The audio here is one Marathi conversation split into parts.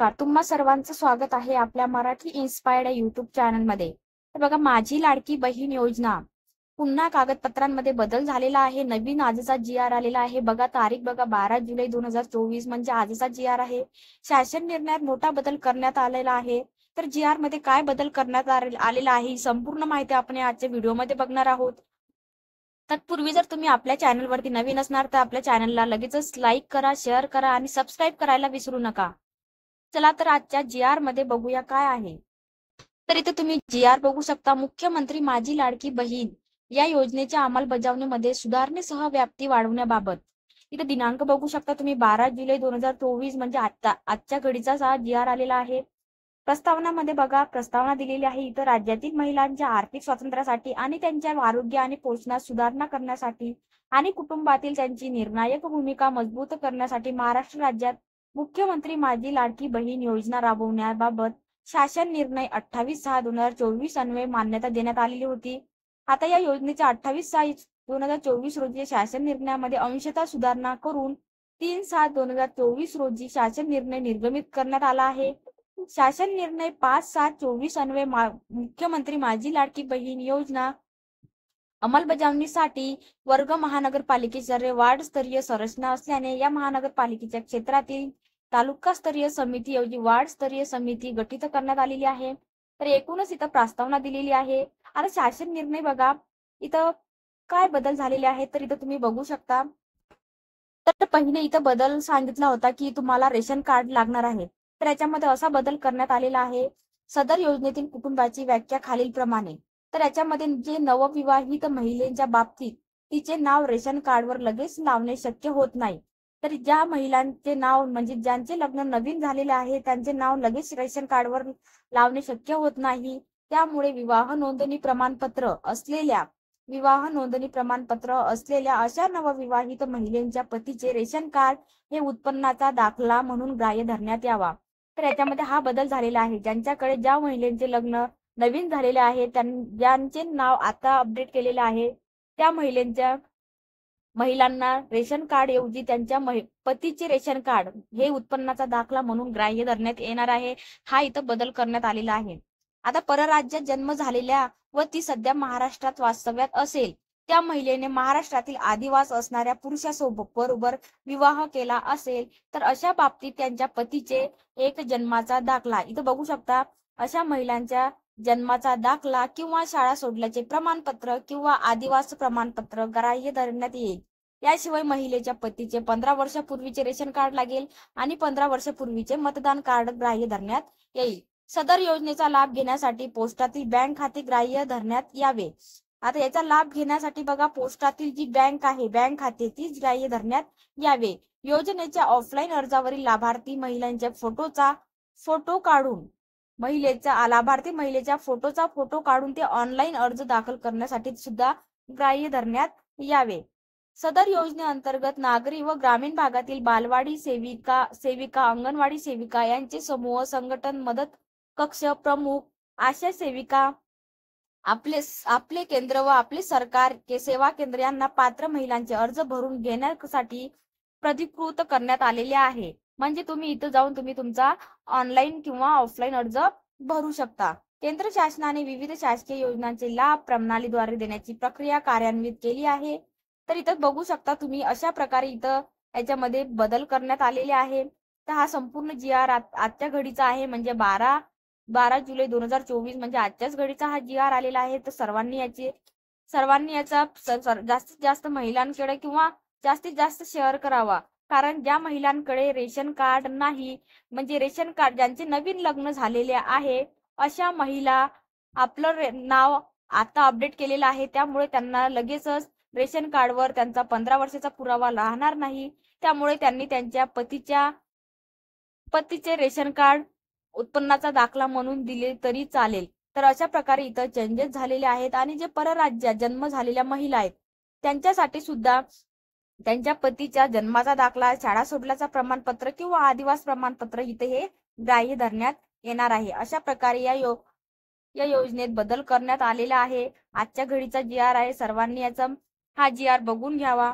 नमस्कार, तुम्हा सर्वांचं स्वागत आहे आपल्या मराठी इन्स्पायर्ड या युट्यूब चॅनलमध्ये. तर बघा, माझी लाडकी बहीण योजना पुन्हा कागदपत्रांमध्ये बदल झालेला आहे. नवीन आजचा जी आर आलेला आहे. बघा, तारीख बघा 12 जुलै 2024 म्हणजे आजचा जी आर आहे. शासन निर्णयात मोठा बदल करण्यात आलेला आहे. तर जी आर मध्ये काय बदल करण्यात आलेला आहे, ही संपूर्ण माहिती आपण आजच्या व्हिडिओमध्ये बघणार आहोत. तत्पूर्वी जर तुम्ही आपल्या चॅनलवरती नवीन असणार तर आपल्या चॅनलला लगेचच लाईक करा, शेअर करा आणि सबस्क्राईब करायला विसरू नका. चला तर आजच्या जी.आर मध्ये बघूया काय आहे. तर इथे तुम्ही जी.आर बघू शकता. मुख्यमंत्री माझी लाडकी बहीण या योजनेच्या अंमलबजावणीमध्ये सुधारणेसह व्याप्ती वाढवण्याबाबत. इथे दिनांक बघू शकता तुम्ही 12 जुलै 2024 म्हणजे आजच्या घडीचा हा जी.आर आलेला आहे. प्रस्तावनामध्ये बघा, प्रस्तावना दिलेली आहे. इथं राज्यातील महिलांच्या आर्थिक स्वातंत्र्यासाठी आणि त्यांच्या आरोग्य आणि पोषणात सुधारणा करण्यासाठी आणि कुटुंबातील त्यांची निर्णायक भूमिका मजबूत करण्यासाठी महाराष्ट्र राज्यात मुख्यमंत्री माझी लाडकी बहीण योजना राबवण्याबाबत शासन निर्णय 28/6/2024 अन्वये मान्यता देण्यात आलेली होती. आता या योजनेच्या 28/6/2024 रोजी शासन निर्णयामध्ये अंशतः सुधारणा करून 3/7/2024 रोजी शासन निर्णय निर्गमित करण्यात आला आहे. शासन निर्णय 5/7/24 अन्वये मुख्यमंत्री माझी लाडकी बहीण योजना अंमलबजावणीसाठी वर्ग महानगरपालिकेच्या वार्डस्तरीय संरचना असल्याने या महानगरपालिकेच्या क्षेत्रातील तालुकास्तरीय समिती ऐवजी वार्डस्तरीय समिती गठीत करण्यात आलेली आहे. तर एकूणच इथं प्रस्तावना दिलेली आहे. आता शासन निर्णय बघा, इथं काय बदल झालेले आहेत तर इथं तुम्ही बघू शकता. तर पहिले इथं बदल सांगितला होता की तुम्हाला रेशन कार्ड लागणार आहे. तर याच्यामध्ये असा बदल करण्यात आलेला आहे. सदर योजनेतील कुटुंबाची व्याख्या खालील प्रमाणे. तर याच्यामध्ये जे नवविवाहित महिलेच्या बाबतीत तिचे नाव रेशन कार्डवर लगेच लावणे शक्य होत नाही. तर ज्या महिलांचे नाव म्हणजे ज्यांचे लग्न नवीन झालेले आहे त्यांचे नाव लगेच रेशन कार्डवर लावणे शक्य होत नाही. त्यामुळे विवाह नोंदणी प्रमाणपत्र असलेल्या अशा नवविवाहित महिलेच्या पतीचे रेशन कार्ड हे उत्पन्नाचा दाखला म्हणून ग्राह्य धरण्यात यावा. तर याच्यामध्ये हा बदल झालेला आहे. ज्यांच्याकडे ज्या महिलेचे लग्न नवीन झालेले आहे, ज्यांचे नाव आता अपडेट केलेले आहे, त्या महिलांना रेशन कार्ड ऐवजी त्यांच्या पतीचे रेशन कार्ड हे उत्पन्नाचा दाखला म्हणून ग्राह्य धरण्यात येणार आहे. हा इथं बदल करण्यात आलेला आहे. आता परराज्यात जन्म झालेल्या व ती सध्या महाराष्ट्रात वास्तव्यात असेल त्या महिलेने महाराष्ट्रातील आदिवास असणाऱ्या पुरुषासोबत बरोबर विवाह केला असेल तर अशा बाबतीत त्यांच्या पतीचे एक जन्माचा दाखला, इथं बघू शकता, अशा महिलांच्या जन्माचा दाखला किंवा शाळा सोडल्याचे प्रमाणपत्र किंवा आदिवास प्रमाणपत्र ग्राह्य धरण्यात येईल. याशिवाय महिलेच्या पतीचे 15 वर्षापूर्वीचे रेशन कार्ड लागेल आणि 15 वर्षापूर्वीचे मतदान कार्ड ग्राह्य धरण्यात येईल. सदर योजनेचा लाभ घेण्यासाठी पोस्टातील बँक खाते ग्राह्य धरण्यात यावे. आता याचा लाभ घेण्यासाठी बघा, पोस्टातील जी बँक आहे, बँक खाते तीच ग्राह्य धरण्यात यावे. योजनेच्या ऑफलाईन अर्जावरील लाभार्थी महिलांच्या लाभार्थी महिलेच्या फोटो काढून ते ऑनलाईन अर्ज दाखल करण्यासाठी सुद्धा ग्राह्य धरण्यात यावे. सदर योजनेअंतर्गत नागरी व ग्रामीण भागातील बालवाडी सेविका, अंगणवाडी सेविका यांचे समूह संघटन, मदत कक्ष प्रमुख, आशा सेविका, आपले केंद्र व आपले सरकार सेवा केंद्र यांना पात्र महिलांचे अर्ज भरून घेण्यासाठी प्राधिकृत करण्यात आलेले आहे. म्हणजे तुम्ही इथं जाऊन तुम्ही तुमचा ऑनलाईन किंवा ऑफलाईन अर्ज भरू शकता. केंद्र शासनाने विविध शासकीय योजनांचे लाभ प्रणालीद्वारे देण्याची प्रक्रिया कार्यान्वित केली आहे. तर इथं बघू शकता तुम्ही, अशा प्रकारे इथं याच्यामध्ये बदल करण्यात आलेले आहे. तर हा संपूर्ण जी.आर आजच्या घडीचा आहे, म्हणजे 12 जुलै 2024 म्हणजे आजच्याच घडीचा हा जी.आर आलेला आहे. तर सर्वांनी याचा जास्तीत जास्त महिलांकडे किंवा जास्तीत जास्त शेअर करावा. कारण ज्या महिलांकडे रेशन कार्ड नाही, म्हणजे रेशन कार्ड ज्यांचे नवीन लग्न झालेले आहे, अशा महिला आपलं नाव आता अपडेट केलेलं आहे, त्यामुळे त्यांना लगेचच रेशन कार्डवर त्यांचा 15 वर्षाचा पुरावा राहणार नाही. त्यामुळे त्यांनी त्यांच्या पतीचे रेशन कार्ड उत्पन्नाचा दाखला म्हणून दिले तरी चालेल. तर अशा प्रकारे इथं चेंजेस झालेले आहेत. आणि जे परराज्यात जन्म झालेल्या महिला आहेत त्यांच्यासाठी सुद्धा त्यांच्या पतीच्या जन्माचा दाखला, शाळा सोडल्याचा प्रमाणपत्र किंवा आदिवास प्रमाणपत्र इथे हे ग्राह्य धरण्यात येणार आहे. अशा प्रकारे या योजनेत बदल करण्यात आलेला आहे. आजच्या घडीचा जी.आर आहे. सर्वांनी हा जी.आर बघून घ्यावा.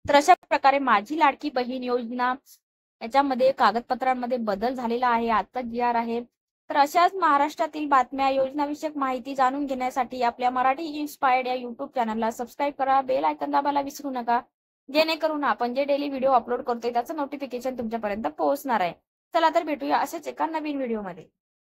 तर अशा प्रकारे माझी लाडकी बहीण योजना याच्यामध्ये कागदपत्रांमध्ये बदल झालेला आहे. आता जी.आर आहे. तर अशाच महाराष्ट्रातील बातम्या, योजनाविषयक माहिती जाणून घेण्यासाठी आपल्या मराठी इन्स्पायर्ड या YouTube चॅनलला सबस्क्राईब करा. बेल आयकॉन दाबायला विसरू नका. जेणेकरून आपण जे डेली व्हिडिओ अपलोड करतोय त्याचं नोटिफिकेशन तुमच्यापर्यंत पोहोचणार आहे. चला तर भेटूया असेच एका नवीन व्हिडिओमध्ये.